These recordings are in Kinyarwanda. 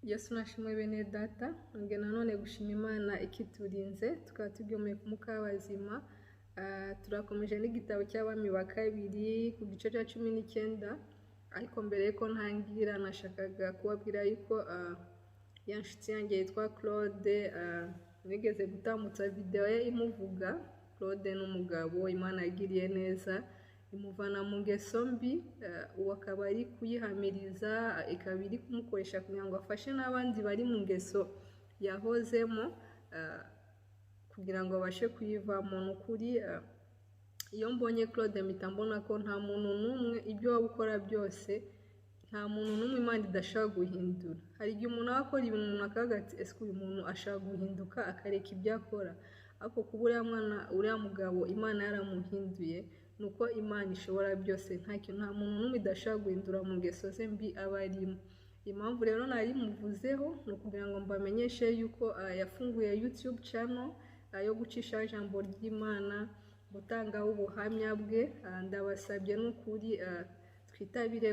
Yesu nashimwe bene data, nge nanone gushima Imana ikiturinze tukaba turyomeye ku mukabazima. Turakomeje n'igitabo cy'abami ba kabiri ku gice cya 19, ariko mbere yuko ntangira nashakaga kubabwira yuko ya nshuti yanjye yitwa Claude nigeze gutambutsa video ye imuvuga. Claude n'umugabo Imana yagiriye neza imuvana mu ngeso mbi, uwo akaba ari kuyihamiriza, ikaba iri kumukoresha kugira ngo afashe n'abandi bari mu ngeso yahozemo kugira ngo abashe kuyivamo. N'ukuri iyo mbonye Claude mpita mbona ko nta muntu n'umwe ibyo waba ukora byose, nta muntu n'umwe Imana idashaka guhindura. Hari igihe umuntu aba akora ibintu umuntu akavuga ati ese uyu muntu ashaka guhinduka akareka ibyo akora, ariko kuba uriya mugabo Imana yaramuhinduye, nuko Imana ishobora byose. Nta muntu n'umwe idashaka guhindura mu ngeso ze mbi aba arimo. Impamvu rero nari muvuzeho ni ukugira ngo mbamenyeshe yuko yafunguye YouTube channel yo gucisha ijambo ry'Imana, gutangaho ubuhamya bwe. Ndabasabye n'ukuri twitabire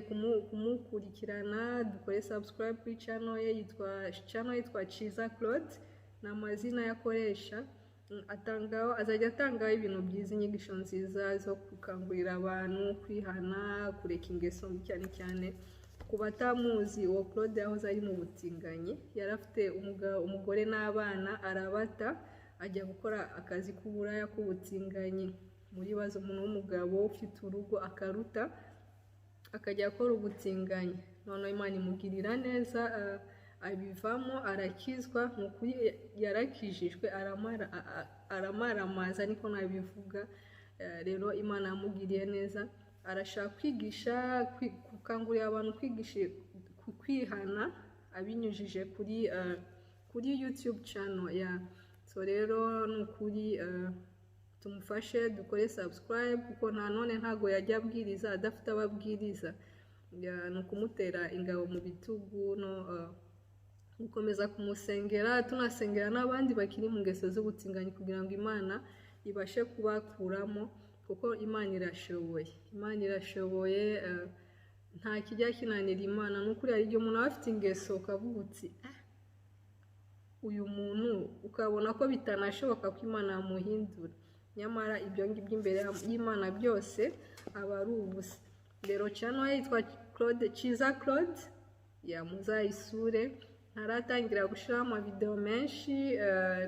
kumukurikirana, dukore subscribe kuri channel ye. Yitwa Chiza Claude ni amazina yakoresha. Azajya atangaho ibintu byiza, inyigisho nziza zo gukangurira abantu kwihana, kureka ingeso mbi. Cyane cyane ku batamuzi, uwo Claude yahoze ari mu butinganyi, yari afite umugore n'abana, arabata ajya gukora akazi k'uburaya k'ubutinganyi. Muri bazo umuntu w'umugabo ufite urugo akaruta akajya akora ubutinganyi, none Imana imugirira neza, abivamo arakizwa. N'ukuri yarakijijwe, aramaramaza niko nabivuga. Rero Imana yamugiriye neza, arashaka kwigisha, gukangurira abantu kwihana abinyujije kuri YouTube channel ya. So rero n'ukuri tumufashe, dukore subscribe, kuko ntago yajya abwiriza adafite ababwiriza. Ni ukumutera ingabo mu bitugu no gukomeza kumusengera, tunasengera n'abandi bakiri mu ngeso z'ubutinganyi kugira ngo Imana ibashe kubakuramo, kuko Imana irashoboye. Imana irashoboye, nta kijya kinanira Imana. N'ukuri hari igihe umuntu aba afite ingeso ukavuga uti uyu muntu, ukabona ko bitanashoboka ko Imana yamuhindura, nyamara ibyo ngibyo imbere y'Imana byose aba ari ubusa. Rero channel yitwa Chiza Claude, muzayisure. Ntaratangira gushyiraho amavideo menshi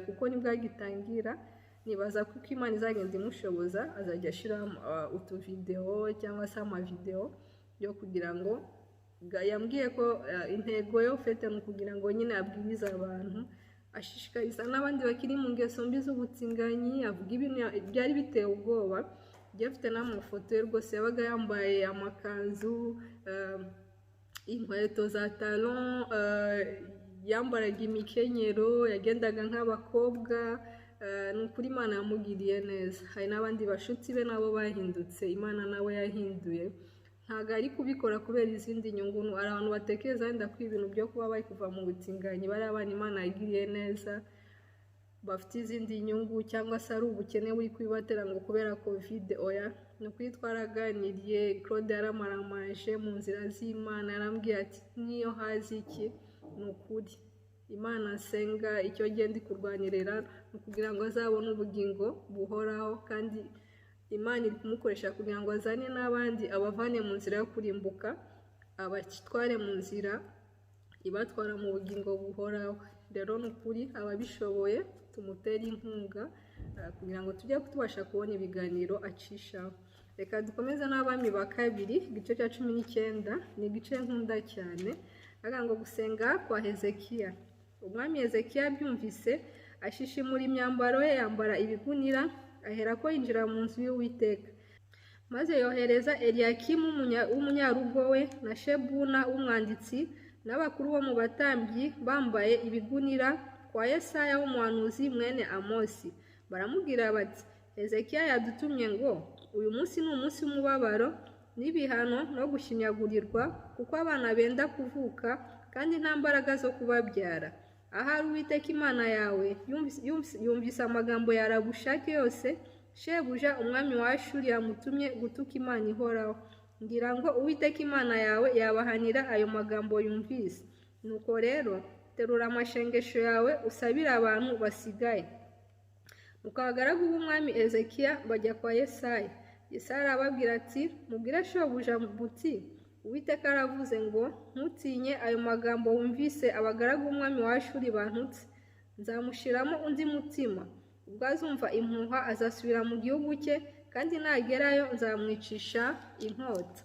kuko nibwo agitangira. Nibaza ko Imana izagenda imushoboza azajya ashyiraho utuvideo cyangwa se amavideo yo kugira ngo, yambwiye ko intego yo fete ni ukugira ngo nyine abwirize abantu, ashishikariza n'abandi bakiri mu ngeso mbi z'ubutinganyi. Avuga ibintu byari biteye ubwoba, byari afite n'amafoto ye rwose, yabaga yambaye amakanzu, inkweto za talon, yambaraga imikenyero, yagendaga nk'abakobwa. Ni ukuri Imana yamugiriye neza. Hari n'abandi bashuti be nabo bahindutse, Imana nawe yahinduye. Ntago ari kubikora kubera izindi nyungu. Hari abantu batekereza wenda ko ibintu byo kuba bari kuva mu butinganyi bari abana Imana yagiriye neza bafite izindi nyungu, cyangwa se ari ubukene buri kwibatera ngo kubera covid. Oya, ni ukuri twaraganiriye. Claude yaramaramaje mu nzira z'Imana, yarambwiye ati niyo hazi iki, ni ukuri Imana nsenga icyo genda kurwanirira ni kugira ngo azabone ubugingo buhoraho, kandi Imana iri kumukoresha kugira ngo azane n'abandi, abavane mu nzira yo kurimbuka, abatware mu nzira ibatwara mu bugingo buhoraho. Rero ni ukuri ababishoboye tumutera inkunga kugira ngo tujye tubasha kubona ibiganiro acishaho. Reka dukomeze n'abami ba kabiri igice cya 19. Ni igice nkunda cyane. Ngo gusenga kwa Hezekiya. Umwami Hezekiya byumvise ashishimura imyambaro ye, yambara ibigunira, aherako yinjira mu nzu y'Uwiteka. Maze yohereza Eliyakimu w'umunyarugo we na Shebuna w'umwanditsi n'abakuru bo mu batambyi bambaye ibigunira kwa Yesaya w'umuhanuzi mwene Amosi. Baramubwira bati, Hezekiya yadutumye ngo uyu munsi ni umunsi w'umubabaro n'ibihano no gushinyagurirwa, kuko abana benda kuvuka kandi nta mbaraga zo kubabyara. Ahari Uwiteka Imana yawe yumvise amagambo ya Rabushake yose, shebuja umwami wa Ashuri yamutumye gutuka Imana ihoraho. Ngira ngo Uwiteka Imana yawe yabahanira ayo magambo yumvise. nuko rero terura amashengesho yawe usabire abantu basigaye. Nuko abagaragu b'umwami Hezekiya bajya kwa Yesaya. Yesaya arababwira ati mubwire shobuja muti Uwiteka aravuze ngo ntutinye ayo magambo wumvise abagaragu b'umwami wa Ashuri bantutse. Nzamushiramo undi mutima, ubwo azumva impuha azasubira mu gihugu cye, kandi nagerayo nzamwicisha inkota.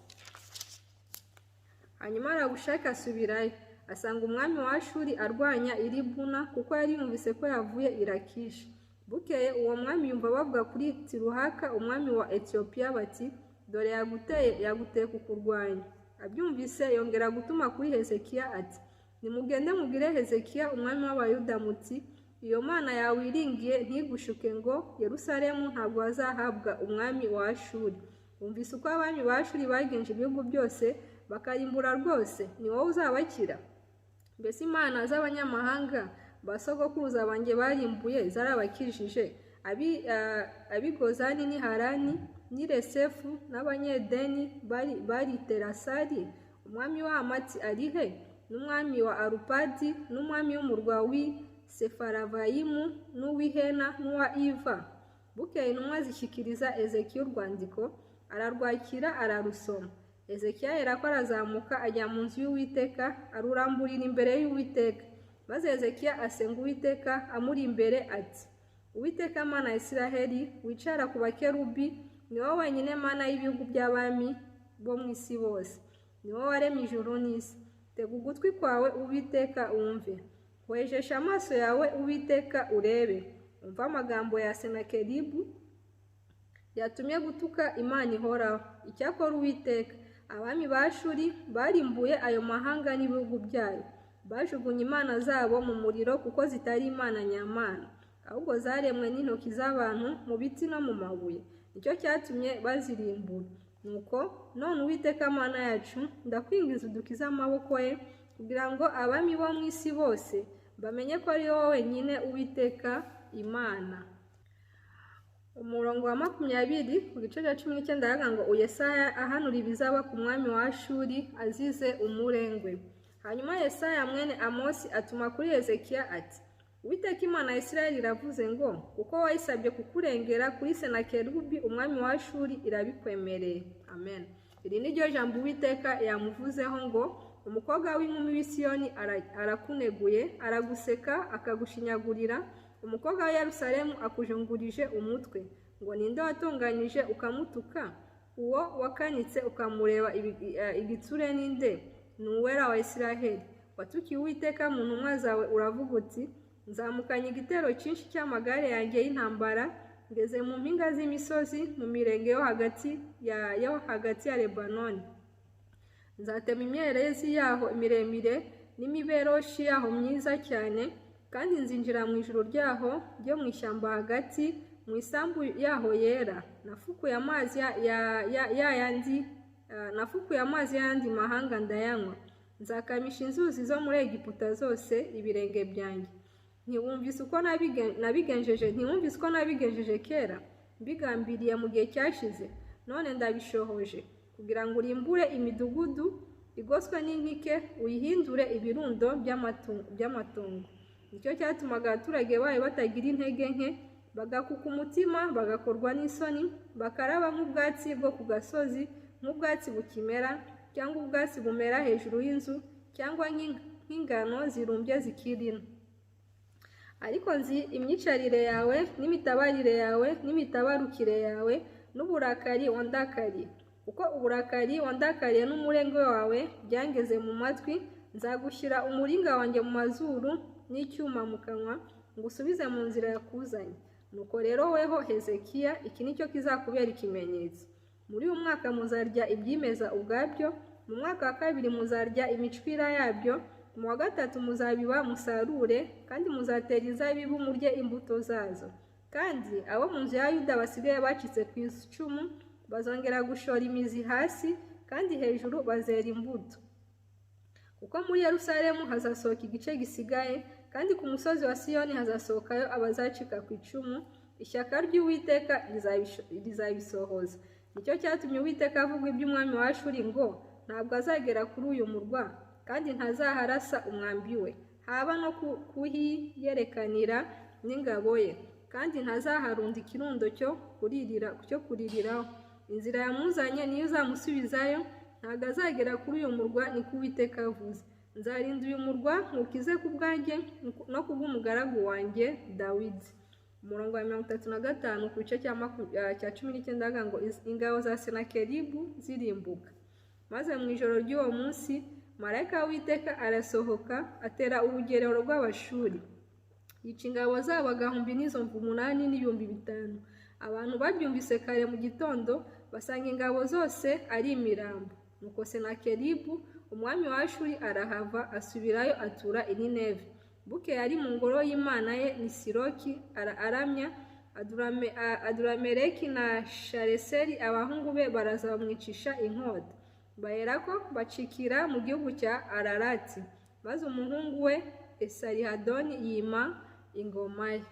Hanyuma Rabushake asubirayo, asanga umwami wa Ashuri arwanya i Libuna, kuko yari yumvise ko yavuye i Lakishi. Bukeye uwo mwami yumva bavuga kuri Tiruhaka umwami wa Etiyopiya bati dore yaguteye kukurwanya. Abyumvise yongera gutuma kuri Hezekiya ati nimugende mubwire Hezekiya umwami w'Abayuda muti iyo mana yawe wiringiye ntigushuke ngo Yerusalemu ntabwo hazahabwa umwami wa Ashuri. Wumvise uko abami ba Ashuri bagenje ibihugu byose bakarimbura rwose, ni wowe uzabakira? Mbese imana z'abanyamahanga basogokuruza banjye barimbuye zarabakijije? Abigozani n'i Harani n'i Resefu n'Abanyedeni bari Terasari? Umwami wa Hamati ari he? N'umwami wa Arupadi n'umwami w'umurwa w'i Sefaravayimu n'uw'Ihena n'uwa Iva? Bukeye intumwa zishyikiriza Hezekiya urwandiko, ararwakira ararusoma. Hezekiya aherako arazamuka ajya mu nzu y'Uwiteka, aruramburira imbere y'Uwiteka. Maze Hezekiya asenga Uwiteka amuri imbere ati Uwiteka Mana ya Isiraheli, wicara ku bakerubi, ni wowe wenyine Mana y'ibihugu by'abami bo mu isi bose. Ni wowe waremye ijuru n'isi. Tega ugutwi kwawe Uwiteka wumve, wejesha amaso yawe Uwiteka urebe. Umva amagambo ya Senakeribu yatumye gutuka Imana ihoraho. Icyakora Uwiteka, abami ba Ashuri barimbuye ayo mahanga n'ibihugu byayo, bajugunye imana zabo mu muriro, kuko zitari imana nyamana, ahubwo zaremwe n'intoki z'abantu mu biti no mu mabuye. Nicyo cyatumye bazirimbura. Nuko none Uwiteka Mana yacu, ndakwingiza udukize amaboko ye, kugira ngo abami bo mu isi bose bamenye ko ari wowe wenyine Uwiteka Imana. Umurongo wa 20 ku gice cya 19 aravuga ngo Yesaya ahanura ibizaba ku mwami wa Ashuri azize umurengwe. Hanyuma Yesaya mwene Amosi atuma kuri Hezekiya ati Uwiteka Imana ya Isirayeli iravuze ngo kuko wayisabye kukurengera kuri Senakeribu umwami wa Ashuri irabikwemereye. Amen. Iri ni ryo jambo Uwiteka yamuvuzeho ngo umukobwa w'inkumi w'i Siyoni arakuneguye, araguseka akagushinyagurira. Umukobwa wa Yerusalemu akujungurije umutwe, ngo ninde watunganyije ukamutuka? Uwo wakanitse ukamureba igitsure ninde? Ni Uwera wa Isiraheli. Watukiye Uwiteka mu ntumwa zawe uravuga uti nzamukanye igitero cyinshi cy'amagare yanjye y'intambara, ngeze mu mpinga z'imisozi, mu mirenge yo hagati ya Lebanoni. Nzatema imyerezi yaho miremire n'imiberoshi yaho myiza cyane, kandi nzinjira mu ijuru ryaho ryo mu ishyamba hagati, mu isambu yaho yera. Nafukuye amazi y'ayandi mahanga ndayanywa. Nzakamisha inzuzi zo muri Egiputa zose ibirenge byanjye. Ntiwumvise uko nabigenjeje kera, mbigambiriye mu gihe cyashize? None ndabishohoje, kugira ngo urimbure imidugudu igoswe n'inkike, uyihindure ibirundo by'amatungo. Nicyo cyatumaga abaturage bayo batagira intege nke, bagakuka umutima, bagakorwa n'isoni, bakaraba nk'ubwatsi bwo ku gasozi, nk'ubwatsi bukimera, cyangwa ubwatsi bumera hejuru y'inzu, cyangwa nk'ingano zirumbye zikirina. Ariko nzi imyicarire yawe n'imitabarire yawe n'imitabarukire yawe n'uburakari wandakariye, kuko uburakari wandakariye n'umurengwe wawe byangeze mu matwi. Nzagushyira umuringa wanjye mu mazuru n'icyuma mu kanwa, ngusubize mu nzira yakuzanye. Nuko rero weho Hezekiya, iki nicyo kizakubera ikimenyetso. Muri uyu mwaka muzarya ibyimeza ubwabyo, mu mwaka wa 2 muzarya imicwira yabyo, mu wa 3 muzabiba musarure, kandi muzatera inzabibu murye imbuto zazo. Kandi abo mu nzu ya Yuda basigaye bacitse ku icumu bazongera gushora imizi hasi, kandi hejuru bazera imbuto. Kuko muri Yerusalemu hazasohoka igice gisigaye, kandi ku musozi wa Siyoni hazasohokayo abazacika ku icumu. Ishyaka ry'Uwiteka rizabisohoza. Nicyo cyatumye Uwiteka avuga iby'umwami wa Ashuri ngo ntabwo azagera kuri uyu murwa, kandi ntazaharasa umwambi we, haba no kuhiyerekanira n'ingabo ye, kandi ntazaharunda ikirundo cyo kuririraho. Inzira yamuzanye niyo izamusubizayo, ntabwo azagera kuri uyu murwa, niko Uwiteka avuze. Nzarinda uyu murwa nywukize ku bwanjye no ku bw'umugaragu wanjye Dawidi. Umurongo wa 35 ku gice cya 19 avuga ngo ingabo za Senakeribu zirimbuka. Maze mu ijoro ry'uwo munsi marayika w'Uwiteka arasohoka, atera urugerero rw'Abashuri, yica ingabo zabo 8,500. Abantu babyumvise kare mu gitondo, basanga ingabo zose ari imirambo. Nuko Senakeribu umwami wa Ashuri arahava, asubirayo atura i Nineve. Bukeye ari mu ngoro y'Imana ye Nisiroki aramya. Adurameleki na Shareseri abahungu be baraza bamwicisha inkota, baherako bacikira mu gihugu cya Ararati. Maze umuhungu we Esarihadoni yima ingoma ye.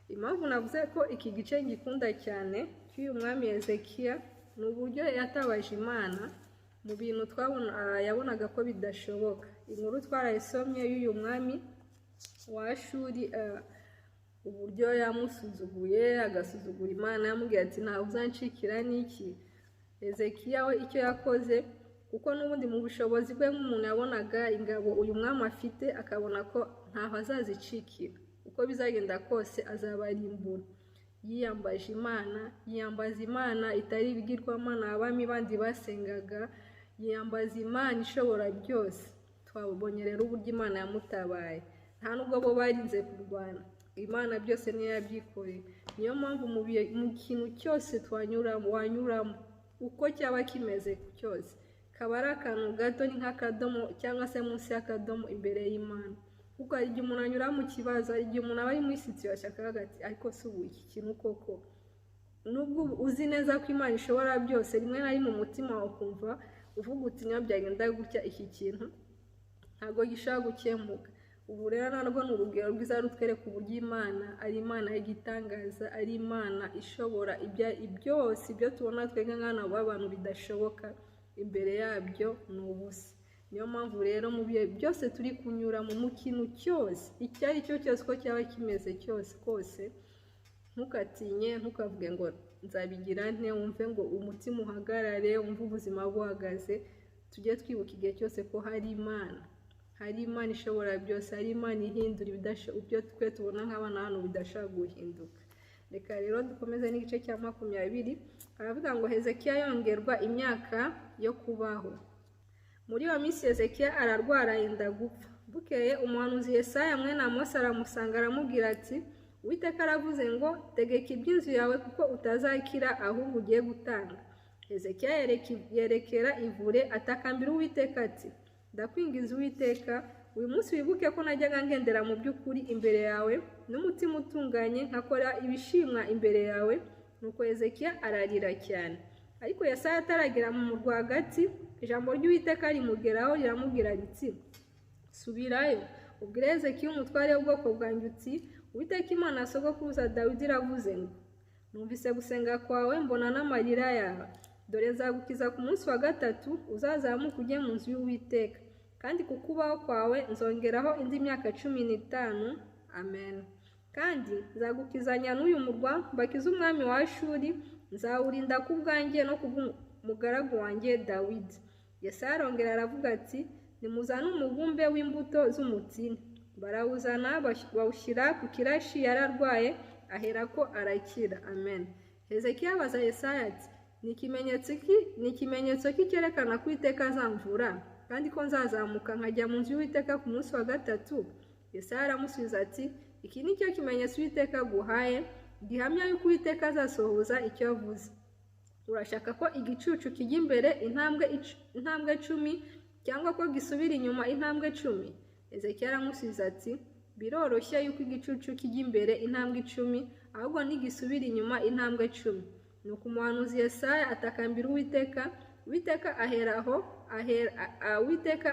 Impamvu navuze ko iki gice ngikunda cyane cy'uyu mwami Hezekiya ni uburyo yatabaje Imana mu bintu yabonaga ko bidashoboka. Inkuru twarayisomye y'uyu mwami wa Ashuri, uburyo yamusuzuguye, agasuzugura Imana, yamubwiye ati ntawe uzancikira n'iki. Hezekiya we icyo yakoze, kuko n'ubundi mu bushobozi bwe nk'umuntu yabonaga ingabo uyu mwami afite, akabona ko ntaho azazicikira, uko bizagenda kose azabarimbura. Yiyambaza Imana itari ibigirwamana abami bandi basengaga, yiyambaza Imana ishobora byose. Twabonye rero uburyo Imana yamutabaye, nta nubwo bo barinze kurwana, Imana byose niyo yabyikoreye. Niyo mpamvu mu kintu cyose wanyuramo, uko cyaba kimeze cyose, kaba ari akantu gato, ni nk'akadomo cyangwa se munsi y'akadomo imbere y'Imana. Kuko hari igihe umuntu anyura mu kibazo, hari igihe umuntu aba ari muri situation akavuga ati ariko si ubu iki kintu koko, nubwo uzi neza ko Imana ishobora byose, rimwe na rimwe umutima wawe ukumva uvuga uti niyo byagenda gutya iki kintu ntabwo gishobora gukemuka. Ubu rero narwo ni urugero rwiza rutwereka uburyo Imana ari Imana y'igitangaza, ari Imana ishobora byose. Ibyo tubona twebwe nk'abana b'abantu bidashoboka, imbere yabyo ni ubusa. Niyo mpamvu rero mu bihe byose turi kunyura mu kintu cyose, icyo ari cyo cyose uko cyaba kimeze cyose kose, ntukatinye, ntukavuge ngo nzabigira nte, wumve ngo umutima uhagarare, wumve ubuzima buhagaze. Tujye twibuka igihe cyose ko hari Imana ishobora byose, hari Imana ihindura ibyo twe tubona nk'abana hano bidashobora guhinduka. Reka rero dukomeze n'igice cya 20. Aravuga ngo Hezekiya yongerwa imyaka yo kubaho. Muri iyo minsi Hezekiya ararwara yenda gupfa. Bukeye umuhanuzi Yesaya mwene Amosi aramusanga, aramubwira ati Uwiteka aravuze ngo tegeka iby'inzu yawe kuko utazakira ahubwo ugiye gutanga. Hezekiya yerekera ivure, atakambira Uwiteka ati ndakwinginze Uwiteka, uyu munsi wibuke ko najyaga ngendera mu by'ukuri imbere yawe n'umutima utunganye, nkakora ibishimwa imbere yawe. Nuko Hezekiya ararira cyane. Ariko Yesaya ataragera mu murwa hagati, ijambo ry'Uwiteka rimugeraho riramubwira riti subirayo ubwire Hezekiya umutware w'ubwoko bwanjye uti Uwiteka Imana ya sogokuruza Dawidi iravuze ngo numvise gusenga kwawe, mbona n'amarira yawe. Dore nzagukiza ku munsi wa 3, uzazamuka ujye mu nzu y'Uwiteka, kandi ku kubaho kwawe nzongeraho indi myaka 15. Amen. Kandi nzagukizanya n'uyu murwa, mbakize umwami wa Ashuri, nzawurinda ku bwanjye no ku bw'umugaragu wanjye Dawidi. Yesaya arongera aravuga ati nimuzane umubumbe w'imbuto z'umutini. Barawuzana, bawushyira ku kirashi yararwaye, aherako arakira. Amen. Hezekiya abaza Yesaya ati ni ikimenyetso ki cyerekana ko Uwiteka azamvura, kandi ko nzazamuka nkajya mu nzu y'Uwiteka ku munsi wa 3? Yesaya aramusubiza ati iki ni cyo kimenyetso Uwiteka aguhaye, gihamya yuko Uwiteka azasohoza icyo yavuze. Urashaka ko igicucu kijya imbere intambwe 10, cyangwa ko gisubira inyuma intambwe 10? Hezekiya aramusubiza ati biroroshye yuko igicucu kijya imbere intambwe 10, ahubwo ntigisubira inyuma intambwe 10. Nuko umuhanuzi Yesaya atakambira Uwiteka. Uwiteka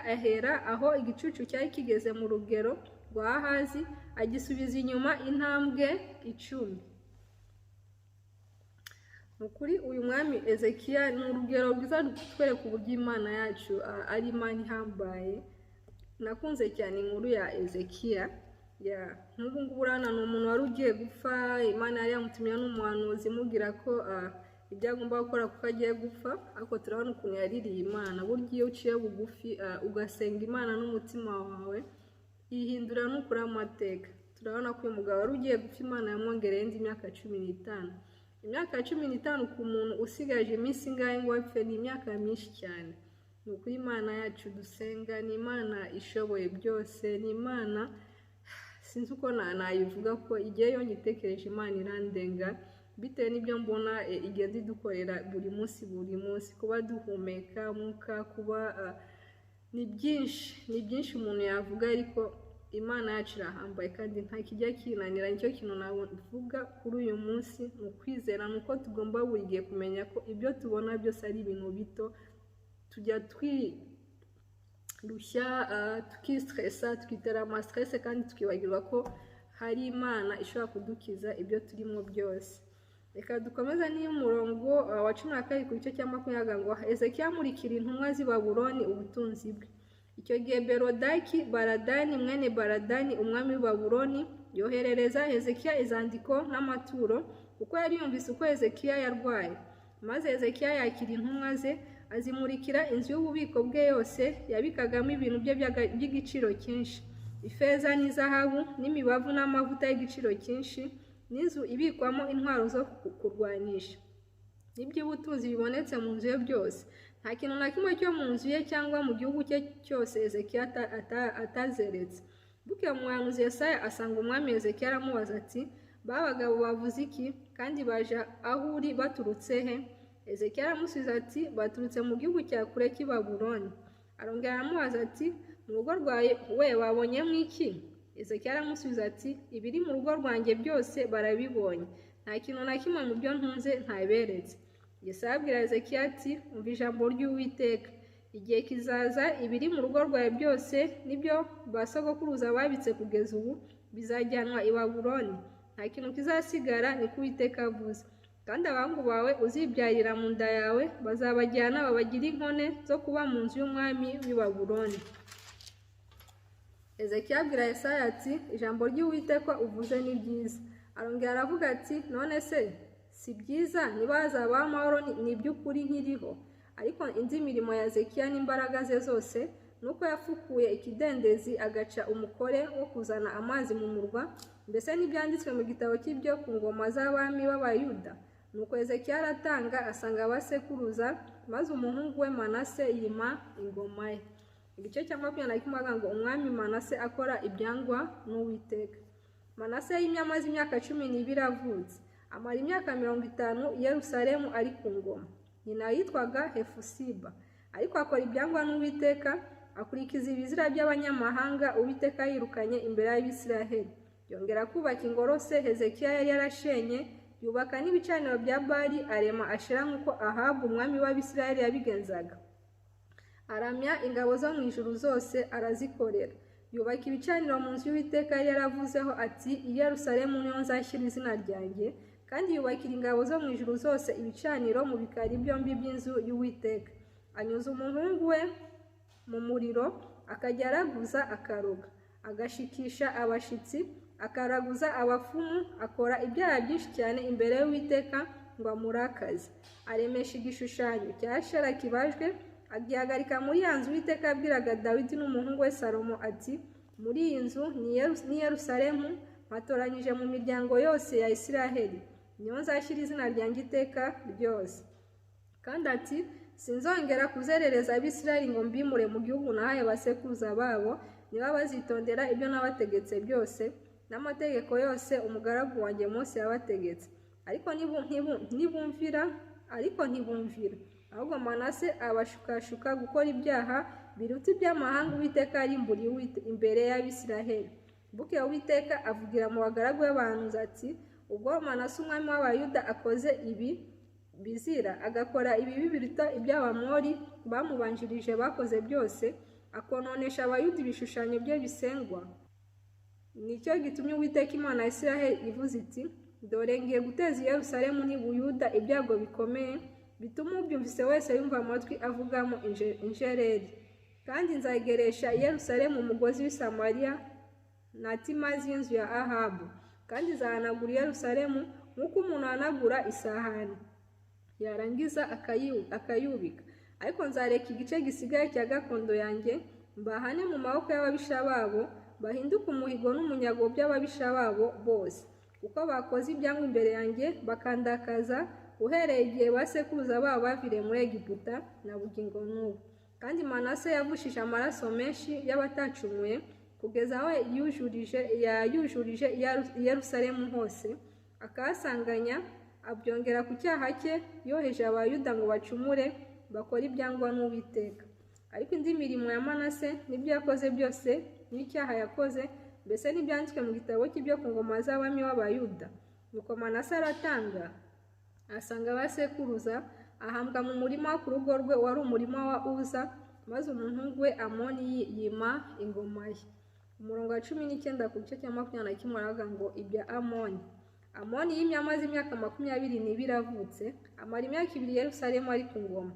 ahera aho igicucu cyari kigeze mu rugero rwa Ahazi, agisubiza inyuma intambwe 10. Ukuri uyu mwami Ezekiya ni urugero rwiza rutwereka uburyo Imana yacu ari Imana ihambaye. Nakunze cyane inkuru ya Ezekiya. N'ubu ngubu urana ni umuntu wari ugiye gupfa, Imana yari yamutumye n'umuhanuzi imubwira ko ibyo agomba gukora kuko agiye gupfa, ariko turabona ukuntu yaririye Imana. Burya iyo uciye bugufi ugasenga Imana n'umutima wawe, ihindura n'ukuri amateka. Turabona ko uyu mugabo wari ugiye gupfa Imana yamwongereye indi myaka 15. Imyaka 15 ku muntu usigaje iminsi ingahe ngo apfe ni imyaka myinshi cyane. Ni ukuri Imana yacu dusenga ni Imana ishoboye byose, ni Imana sinzi uko nayivuga ko igihe yo nyitekereje Imana irandenga, bitewe n'ibyo mbona igenda idukorera buri munsi, kuba duhumeka umwuka, kuba ni byinshi umuntu yavuga, ariko Imana yacu irahambaye kandi nta kijya kinanira. Nicyo kintu navuga kuri uyu munsi, ni ukwizera, ni uko tugomba buri gihe kumenya ko ibyo tubona byose ari ibintu bito. Tujya twirushya tukistressa, tukitera amastress, kandi tukibagirwa ko hari Imana ishobora kudukiza ibyo turimo byose. Reka dukomeza n'umurongo wa 12 ku gice cya 20 ngo Ezekiya amurikira intumwa z'i Babuloni ubutunzi bwe. Icyo gihe Baladani mwene Baladani umwami w'i Babuloni yoherereza Hezekiya izandiko n'amaturo, kuko yari yumvise uko Hezekiya yarwaye. Maze Hezekiya yakira intumwa ze, azimurikira inzu y'ububiko bwe yose yabikagamo ibintu bye by'igiciro cyinshi, ifeza n'izahabu n'imibavu n'amavuta y'igiciro cyinshi, n'inzu ibikwamo intwaro zo kurwanisha. Iby'ubutunzi bibonetse mu nzu ye byose, nta kintu na kimwe cyo mu nzu ye cyangwa mu gihugu cye cyose Hezekiya atazeretse. Bukeye umuhanuzi Yesaya asanga umwami Hezekiya, aramubaza ati, ba bagabo bavuze iki, kandi baje aho uri baturutse he? Hezekiya aramusubiza ati, baturutse mu gihugu cya kure cy'i Babuloni. Arongera aramubaza ati, mu rugo rwawe we babonyemo iki? Hezekiya aramusubiza ati, ibiri mu rugo rwanjye byose barabibonye, nta kintu na kimwe mu byo ntunze ntaberetse. Yesaya abwira Hezekiya ati, umva ijambo ry'Uwiteka, igihe kizaza ibiri mu rugo rwawe byose n'ibyo basogokuruza babitse kugeza ubu bizajyanwa i Babuloni, nta kintu kizasigara, niko Uwiteka avuze. Kandi abahungu bawe uzibyarira mu nda yawe bazabajyana babagire inkone zo kuba mu nzu y'umwami w'i Babuloni. Hezekiya abwira Yesaya ati, ijambo ry'Uwiteka uvuze ni ryiza. Arongera aravuga ati, none se si byiza niba hazabaho amahoro n'iby'ukuri nkiriho? Ariko indi mirimo ya Hezekiya n'imbaraga ze zose, nuko yafukuye ikidendezi agaca umukore wo kuzana amazi mu murwa, mbese n'ibyanditswe mu gitabo cy'ibyo ku ngoma z'abami b'Abayuda. Nuko Hezekiya aratanga asanga abasekuruza, maze umuhungu we Manase yima ingoma ye. Igice cya 21 ngo umwami Manase akora ibyangwa n'Uwiteka. Manase yimye amaze imyaka 12 avutse, amara imyaka 50 i Yerusalemu ari ku ngoma. Nyina yitwaga Hefusiba, ariko akora ibyangwa n'Uwiteka, akurikiza ibizira by'abanyamahanga Uwiteka yirukanye imbere y'Abisiraheli. Yongera kubaka ingoro se Hezekiya yari yarashenye, yubaka n'ibicaniro bya Bali, arema Ashera nk'uko Ahabu umwami w'Abisiraheli yabigenzaga. Aramya ingabo zo mu ijuru zose arazikorera. Yubaka ibicaniro mu nzu y'Uwiteka yari yaravuzeho ati, i Yerusalemu niho nzashyira izina ryanjye, kandi yubakira ingabo zo mu ijuru zose ibicaniro mu bikari byombi by'inzu y'Uwiteka. Anyuza umuhungu we mu muriro, akajya araguza akaroga, agashikisha abashitsi, akaraguza abapfumu, akora ibyaha byinshi cyane imbere y'Uwiteka ngo amurakaze. Aremesha igishushanyo cya Ashera kibajwe, agihagarika muri ya nzu Uwiteka abwiraga Dawidi n'umuhungu we Salomo ati, muri iyi nzu ni Yerusalemu batoranyije mu miryango yose ya Isiraheli, niho nzashyira izina ryanjye iteka ryose. Kandi ati, sinzongera kuzerereza Abisiraheli ngo mbimure mu gihugu nahaye basekuruza babo, niba bazitondera ibyo nabategetse byose n'amategeko yose umugaragu wanjye Mose yabategetse. Ariko ntibumvira, ahubwo Manase abashukashuka gukora ibyaha biruta iby'amahanga Uwiteka arimburiye imbere y'Abisiraheli. Bukeye Uwiteka avugira mu bagaragu b'abahanuzi ati, ubwo Manase umwami w'Abayuda akoze ibi bizira, agakora ibibi biruta iby'Abamori bamubanjirije bakoze byose, akononesha Abayuda ibishushanyo bye bisengwa, nicyo gitumye Uwiteka Imana ya Isiraheli ivuze iti, dore ngiye guteza i Yerusalemu n'i Buyuda ibyago bikomeye bituma ubyumvise wese yumva amatwi avugamo injereri, kandi nzageresha i Yerusalemu umugozi w'i Samariya na timazi y'inzu ya Ahabu, kandi nzahanagura i Yerusalemu nk'uko umuntu ahanagura isahani yarangiza akayubika, ariko nzareka igice gisigaye cya gakondo yanjye mbahane mu maboko y'ababisha babo, bahinduke umuhigo n'umunyago by'ababisha babo bose, kuko bakoze ibyangwa imbere yanjye bakandakaza uhereye igihe basekuruza babo baviriye muri Egiputa na bugingo n'ubu. Kandi Manase yavushije amaraso menshi y'abatacumuye kugeza aho yayujurije i Yerusalemu hose, akahasanganya abyongera ku cyaha cye yoheje abayuda ngo bacumure bakora ibyangwa n'Uwiteka. Ariko indi mirimo ya Manase n'ibyo yakoze byose n'icyaha yakoze mbese n'ibyanditswe mu gitabo cy'ibyo ku ngoma z'abami b'Abayuda. Nuko Manase aratanga asanga abasekuruza, ahambwa mu murima wo ku rugo rwe wari umurima wa Uza, maze umuhungu we Amoni yima ingoma ye. Umurongo wa 19 ku gice cya 21 aravuga ngo ibya Amoni. Amoni yimye amaze imyaka 22 avutse, amara imyaka 2 Yerusalemu ari ku ngoma.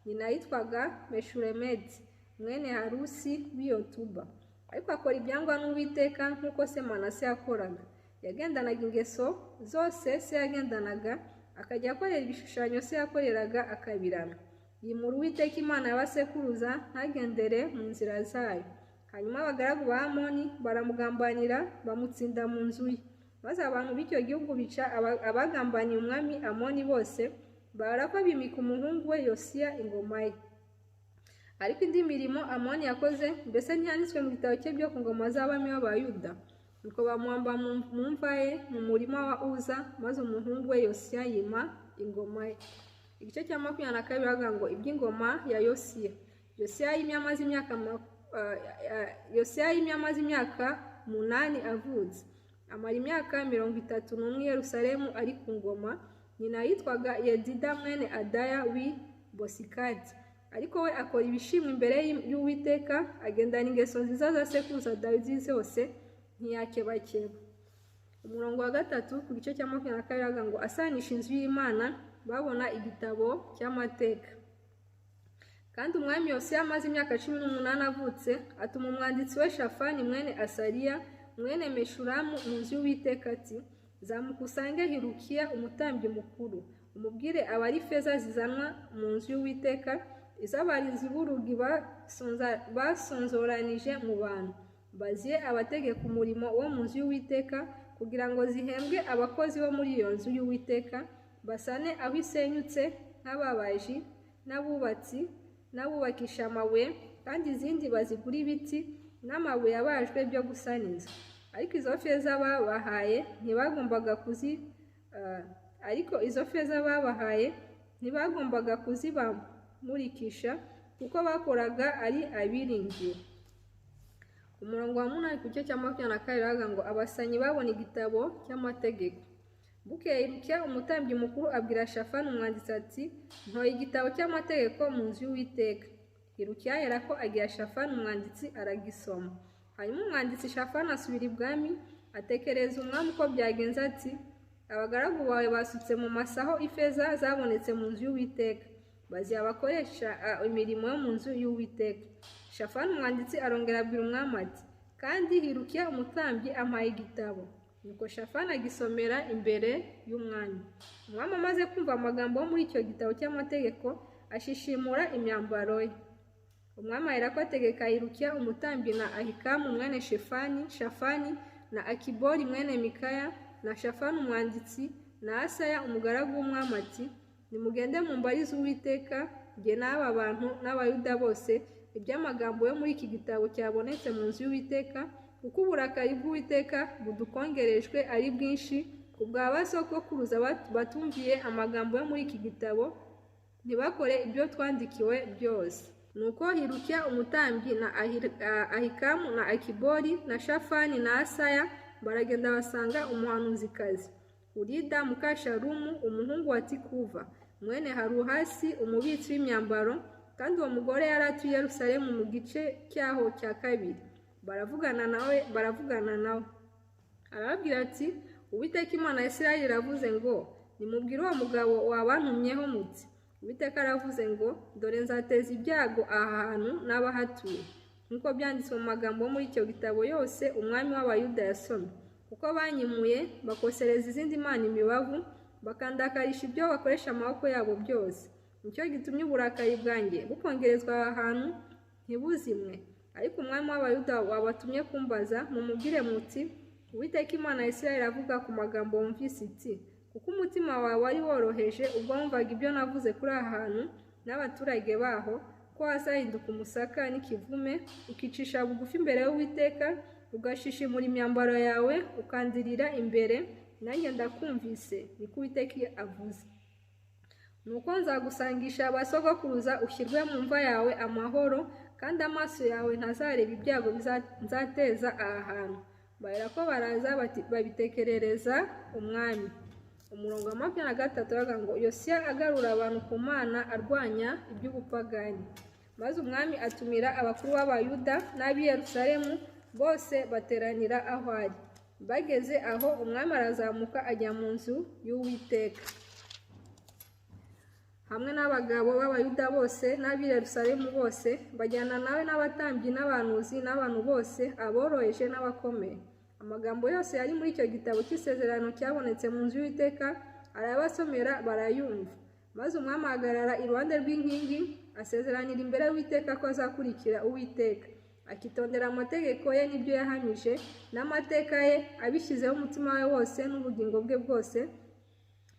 Nyina yitwaga Meshuremeti mwene Harusi w'iyotuba, ariko akora ibyangwa n'Uwiteka nk'uko se Manase yakoraga. Yagendanaga ingeso zose se yagendanaga, akajya akorera ibishushanyo se yakoreraga akabirana. Yimura Uwiteka Imana y'abasekuruza ntagendere mu nzira zayo. Hanyuma abagaragu ba Amoni baramugambanira bamutsinda mu nzu ye, maze abantu b'icyo gihugu bica abagambaniye umwami Amoni bose, barapfa bimika umuhungu we Yosiya ingoma ye. Ariko indi mirimo Amoni yakoze mbese ntiyanditswe mu gitabo cye byo ku ngoma z'abami b'Abayuda. Nuko bamuhamba mu mva ye mu murima wa Uza, maze umuhungu we Yosiya yima ingoma ye. Igice cya 22 bavuga ngo iby'ingoma ya Yosiya. Yosiya yimye amaze imyaka 8 avutse, amara imyaka 31 Yerusalemu ari ku ngoma. Nyina yitwaga Yedida mwene Adaya w'i Bosikati, ariko we akora ibishimwa imbere y'Uwiteka, agendana ingeso nziza za sekuruza Dawidi zose ntiyakebakeba. Umurongo wa 3 ku gice cya 22 bavuga ngo asanisha inzu y'Imana, babona igitabo cy'amateka. Kandi umwami Yosiya amaze imyaka 18 avutse, atuma umwanditsi we Shafani mwene Asariya mwene Meshulamu mu nzu y'Uwiteka ati, zamukusange Hirukiya umutambyi mukuru, umubwire abari feza zizanwa mu nzu y'Uwiteka, iz'abarinzi b'urugi basonzoranije mu bantu, baziye abategeka umurimo wo mu nzu y'Uwiteka, kugira ngo zihembwe abakozi bo muri iyo nzu y'Uwiteka, basane aho isenyutse nk'ababaji n'abubatsi n'abubakisha amabuye, kandi izindi bazigura ibiti n'amabuye abajwe byo gusana inzu. Ariko izo feza babahaye ntibagombaga kuzibamurikisha, kuko bakoraga ari abiringiye. Umurongo wa 8 ku gice cya 22 bavuga ngo abasanyi babona igitabo cy'amategeko. Bukeye Hirukiya umutambyi mukuru abwira Shafani umwanditsi ati, ntoye igitabo cy'amategeko mu nzu y'Uwiteka. Hirukiya yerako agira Shafani umwanditsi aragisoma. Hanyuma umwanditsi Shafani asubira ibwami, atekereza umwami uko byagenze ati, abagaragu bawe basutse mu masaho ifeza zabonetse mu nzu y'Uwiteka, baziha abakoresha imirimo yo mu nzu y'Uwiteka. Shafani umwanditsi arongera abwira umwami ati, kandi Hirukiya umutambyi ampaye igitabo. Nuko Shafani agisomera imbere y'umwami. Umwami amaze kumva amagambo yo muri icyo gitabo cy'amategeko, ashishimura imyambaro ye. Umwami aherako ategeka Hirukiya umutambyi na Ahikamu mwene Shafani na Akibori mwene Mikaya na Shafani umwanditsi na Asaya umugaragu w'umwami ati, nimugende mumbarize Uwiteka jye n'aba bantu n'Abayuda bose iby'amagambo yo muri iki gitabo cyabonetse mu nzu y'Uwiteka, kuko uburakari bw'Uwiteka budukongerejwe ari bwinshi, kubwa basogokuruza batumviye amagambo yo muri iki gitabo, ntibakore ibyo twandikiwe byose. Nuko Hirukiya umutambyi na Ahikamu na Akibori na Shafani na Asaya baragenda basanga umuhanuzikazi Urida mukasharumu umuhungu wa Tikuva mwene Haruhasi umubitsi w'imyambaro, kandi uwo mugore yari atuye Yerusalemu mu gice cyaho cya kabiri. Baravugana nawe arababwira ati, Uwiteka Imana ya Isirayeli iravuze ngo nimubwire uwo mugabo wabantumyeho muti Uwiteka aravuze ngo dore nzateza ibyago aha hantu n'abahatuye nk'uko byanditswe mu magambo muri icyo gitabo yose umwami w'Abayuda yasomye kuko banyimuye bakosereza izindi mana imibavu bakandakarisha ibyo bakoresha amaboko yabo byose nicyo gitumye uburakari bwanjye bukongerezwa aha hantu ntibuzimwe ariko umwami w'Abayuda wabatumye kumbaza mumubwire muti Uwiteka Imana ya Isirayeli avuga ku magambo wumvise iti kuko umutima wawe wari woroheje ubwo wumvaga ibyo navuze kuri aha hantu n'abaturage baho ko hazahinduka umusaka n'ikivume ukicisha bugufi imbere y'Uwiteka ugashishimura imyambaro yawe ukandirira imbere nanjye ndakumvise niko Uwiteka avuze nuko nzagusangisha abasogokuruza ushyirwe mu mva yawe amahoro kandi amaso yawe ntazareba ibyago nzateza aha hantu bahera ko baraza babitekerereza umwami. Umurongo wa 23 avuga ngo Yosiya agarura abantu ku Mana arwanya iby'ubupagani. Maze umwami atumira abakuru b'Abayuda n'ab'i Yerusalemu bose bateranira aho ari. Bageze aho umwami arazamuka ajya mu nzu y'Uwiteka hamwe n'abagabo b'Abayuda bose n'ab'i Yerusalemu bose bajyana nawe n'abatambyi n'abahanuzi n'abantu bose aboroheje n'abakomeye. Amagambo yose yari muri icyo gitabo cy'isezerano cyabonetse mu nzu y'Uwiteka arabasomera barayumva. Maze umwami ahagarara iruhande rw'inkingi asezeranira imbere y'Uwiteka ko azakurikira Uwiteka akitondera amategeko ye n'ibyo yahamije n'amateka ye abishyizeho umutima we wose n'ubugingo bwe bwose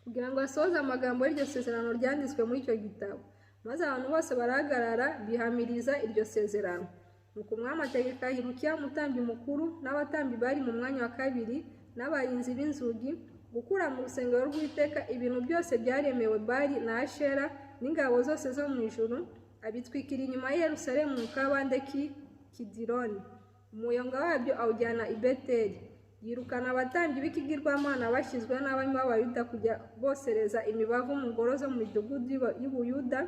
kugira ngo asohoze amagambo y'iryo sezerano ryanditswe muri icyo gitabo. Maze abantu bose barahagarara bihamiriza iryo sezerano. Nuko umwami ategeka Hilukiya umutambyi mukuru n'abatambyi bari mu mwanya wa kabiri n'abarinzi b'inzugi gukura mu rusengero rw'Uwiteka ibintu byose byaremewe Bali na Ashera n'ingabo zose zo mu ijuru abitwikira inyuma ya Yerusalemu mu kabande Kidironi. Umuyonga wabyo awujyana i Beteli. Yirukana abatambyi b'ikigirwamana bashyizwe n'abami b'Abayuda kujya bosereza imibavu mu ngoro zo mu midugudu y'Ubuyuda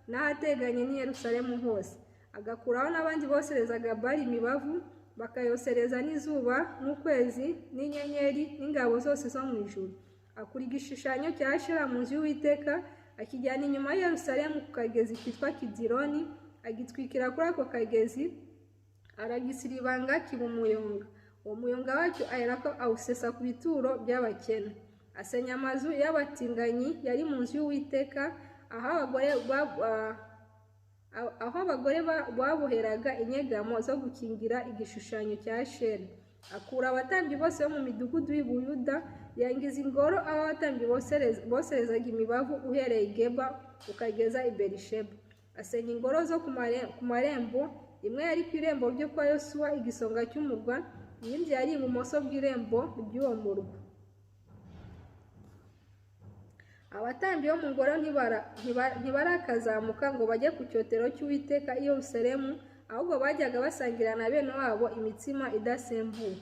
n'ahateganye n'i Yerusalemu hose. Agakuraho n'abandi boserezaga Bali imibavu bakayosereza n'izuba n'ukwezi n'inyenyeri n'ingabo zose zo mu ijuru. Akura igishushanyo cya Ashera mu nzu y'Uwiteka akijyana inyuma ya Yerusalemu ku kagezi kitwa Kidironi agitwikira kuri ako kagezi aragisiribanga kiba umuyonga. Uwo muyonga wacyo aherako awusesa ku bituro by'abakene. Asenya amazu y'abatinganyi yari mu nzu y'Uwiteka aho abagore baboheraga inyegamo zo gukingira igishushanyo cya Ashera. Akura abatambyi bose bo mu midugudu y'Ubuyuda yangiza ingoro aho abatambyi boserezaga imibavu uhereye i Geba ukageza i Berisheba. Asenya ingoro zo ku marembo, imwe yari ku irembo ryo kwa Yosuwa igisonga cy'umurwa, iyindi yari ibumoso bw'irembo ry'uwo murwa. Abatambyi bo mu ngoro ntibarakazamuka ngo bajye ku cyotero cy'Uwiteka i Yerusalemu, ahubwo bajyaga basangira na bene wabo imitsima idasembuwe.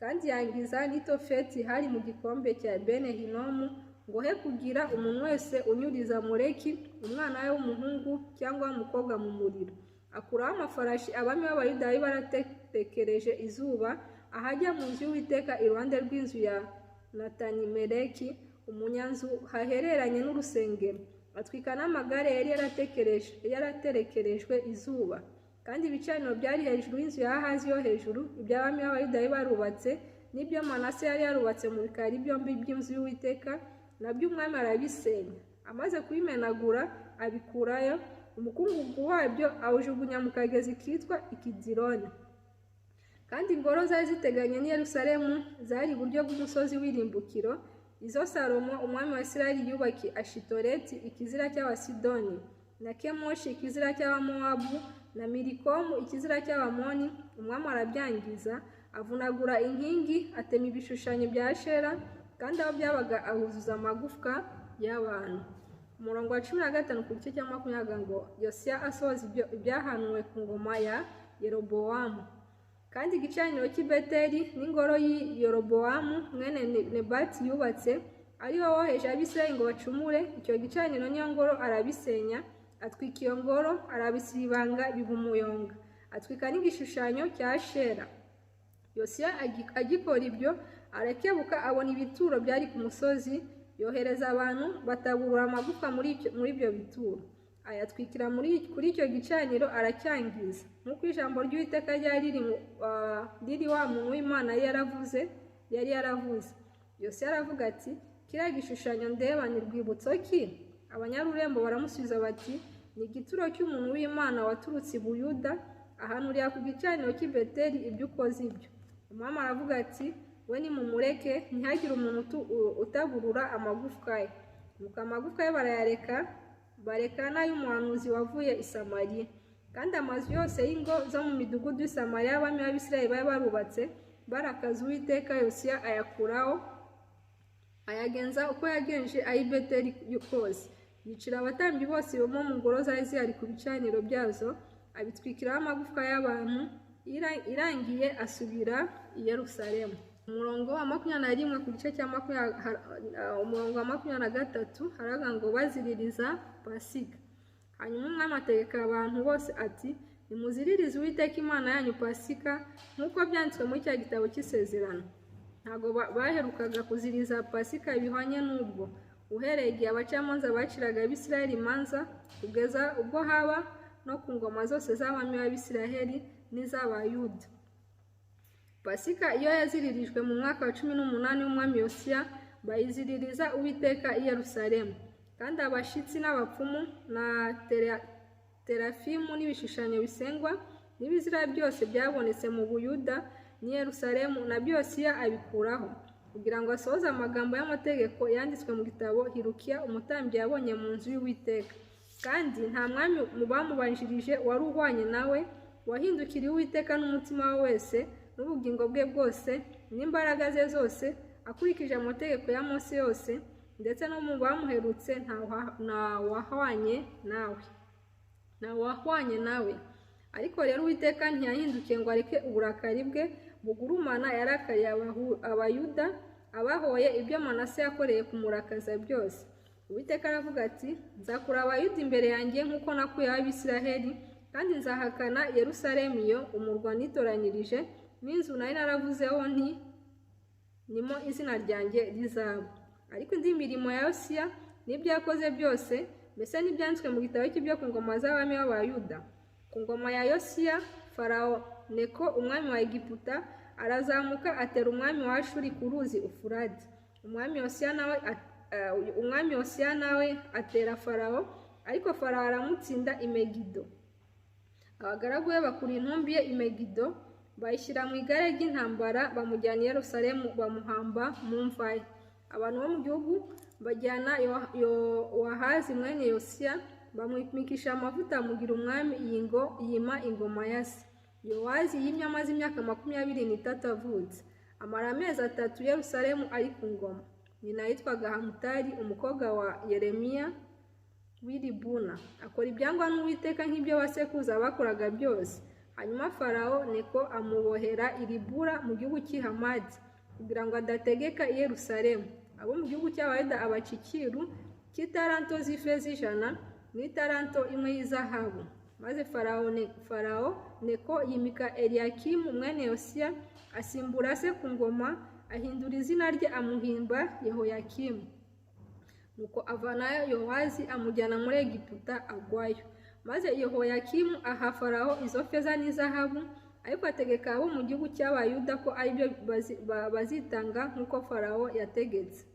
Kandi yangiza n'itofeti hari mu gikombe cya Bene Hinomu ngo he kugira umuntu wese unyuriza Moleki umwana we w'umuhungu cyangwa w'umukobwa mu muriro. Akuraho amafarashi abami b'Abayuda bari baratekereje izuba ahajya mu nzu y'Uwiteka iruhande rw'inzu ya Natanimeleki umunyanzu hahereranye n'urusengero. Atwika n'amagare yari yaraterekerejwe izuba. Kandi ibicaniro byari hejuru y'inzu ya Ahazi yo hejuru, iby'abami b'Abayuda bari barubatse n'ibyo Manase yari yarubatse mu bikari byombi by'inzu y'Uwiteka nabyo umwami arabisenya. Amaze kubimenagura abikurayo, umukungugu wabyo awujugunya mu kagezi kitwa Ikidironi. Kandi ingoro zari ziteganye n'i Yerusalemu zari iburyo bw'umusozi w'irimbukiro, izo Salomo umwami wa Isirayeli yubakiye Ashitoreti ikizira cy'Abasidoni, na Kemoshi ikizira cy'Abamowabu, na Milikomu ikizira cy'Abamoni. Umwami arabyangiza, avunagura inkingi, atema ibishushanyo bya Ashera, kandi aho byabaga ahuzuza amagufwa y'abantu. Umurongo wa 15 ku gice cya 20 ngo Yosiya asohoza ibyahanuwe ku ngoma ya Yerobowamu. Kandi igicaniro cy'i Beteli n'ingoro y'Yerobowamu mwene Nebati yubatse ariho woheje Abisirayeli ngo bacumure, icyo gicaniro n'iyo ngoro arabisenya, atwika iyo ngoro arabisiribanga biba umuyonga. Atwika n'igishushanyo cya Ashera. Yosiya agikora ibyo arakebuka abona ibituro byari ku musozi, yohereza abantu bataburura amagufa muri ibyo bituro, ayatwikira kuri icyo gicaniro aracyangiza, nk'uko ijambo ry'Uwiteka ryari riri wa muntu w'Imana yari yaravuze. Yosiya aravuga ati, kiriya gishushanyo ndeba ni rwibutso ki? Abanyarurembo baramusubiza bati, ni igituro cy'umuntu w'Imana waturutse i Buyuda, ahanurira ku gicaniro cy'i Beteli ibyo ukoze ibyo. Umwami aravuga ati, we nimumureke, ntihagire umuntu utaburura amagufwa ye. Nuko amagufwa ye bareka n'ay'umuhanuzi wavuye i Samariya. Kandi amazu yose y'ingo zo mu midugudu y'i Samariya abami b'Abisirayeli bari barubatse barakaza Uwiteka, Yosiya ayakuraho, ayagenza uko yagenje ay'i Beteli kose. Yicira abatambyi bose bo mu ngoro zari zihari ku bicaniro byazo, abitwikiraho amagufwa y'abantu, irangiye asubira i Yerusalemu. Umurongo wa 21 ku gice cya umurongo wa 23 haravuga ngo baziririza Pasika. Hanyuma umwami ategeka abantu bose ati, nimuziririze Uwiteka Imana yanyu Pasika nk'uko byanditswe muri cya gitabo cy'isezerano. Ntabwo baherukaga kuziriza Pasika bihwanye n'ubwo, uhereye igihe abacamanza baciraga Abisirayeli imanza kugeza ubwo haba no ku ngoma zose z'abami b'Abisirayeli n'iz'Abayuda. Pasika iyo yaziririjwe mu mwaka wa 18 w'umwami Yosiya, bayiziririza Uwiteka i Yerusalemu. Kandi abashitsi n'abapfumu na terafimu n'ibishushanyo bisengwa n'ibizira byose byabonetse mu Buyuda n'i Yerusalemu na Yosiya abikuraho, kugira ngo asohoze amagambo y'amategeko yanditswe mu gitabo Hilukiya umutambyi yabonye mu nzu y'Uwiteka. Kandi nta mwami mu bamubanjirije wari uhwanye nawe, wahindukiriye Uwiteka n'umutima we wese n'ubugingo bwe bwose n'imbaraga ze zose, akurikije amategeko ya Mose yose, ndetse no mu bamuherutse nta wahwanye nawe. Ariko rero Uwiteka ntiyahindukiye ngo areke uburakari bwe bugurumana, yarakariye Abayuda, abahoye ibyo Manase yakoreye kumurakaza byose. Uwiteka aravuga ati, nzakura Abayuda imbere yanjye nk'uko nakuyeho Abisiraheli, kandi nzahakana Yerusalemu, iyo umurwa nitoranyirije, n'inzu nari naravuzeho nti nimo izina ryanjye rizaba. Ariko indi mirimo ya Yosiya n'ibyo yakoze byose, mbese n'ibyanditswe mu gitabo cy'ibyo ku ngoma z'abami b'Abayuda. Ku ngoma ya Yosiya, Farawo Neko umwami wa Egiputa arazamuka atera umwami wa Ashuri ku ruzi Ufurati. Umwami Yosiya nawe atera Farawo, ariko Farawo aramutsinda i Megido. Abagaragu be bakura intumbi ye i Megido, bayishyira mu igare ry'intambara, bamujyana i Yerusalemu, bamuhamba mu mva ye. Abantu bo mu gihugu bajyana Yowahazi mwene Yosiya, bamwimikisha amavuta amugira umwami, yima ingoma ya se. Yowahazi yimye amaze imyaka 23 avutse, amara amezi 3 Yerusalemu ari ku ngoma. Nyina yitwaga Hamutali umukobwa wa Yeremiya w'i Libuna, akora ibyangwa n'Uwiteka nk'ibyo basekuruza bakoraga byose. Hanyuma Farawo Neko amubohera i Libuna mu gihugu cy'i Hamati, kugira ngo adategeka i Yerusalemu. Abo mu gihugu cy'Abayuda abaca icyiru cy'itaranto z'ifeza 100 n'itaranto imwe y'izahabu. Maze Farawo Neko yimika Eliyakimu mwene Yosiya asimbura se ku ngoma, ahindura izina rye amuhimba Yehoyakimu. Nuko avanayo Yowahazi amujyana muri Egiputa agwayo. Maze Yehoyakimu aha Farawo izo feza n'izahabu, ariko ategeka abo mu gihugu cy'Abayuda ko aribyo bazitanga nk'uko Farawo yategetse.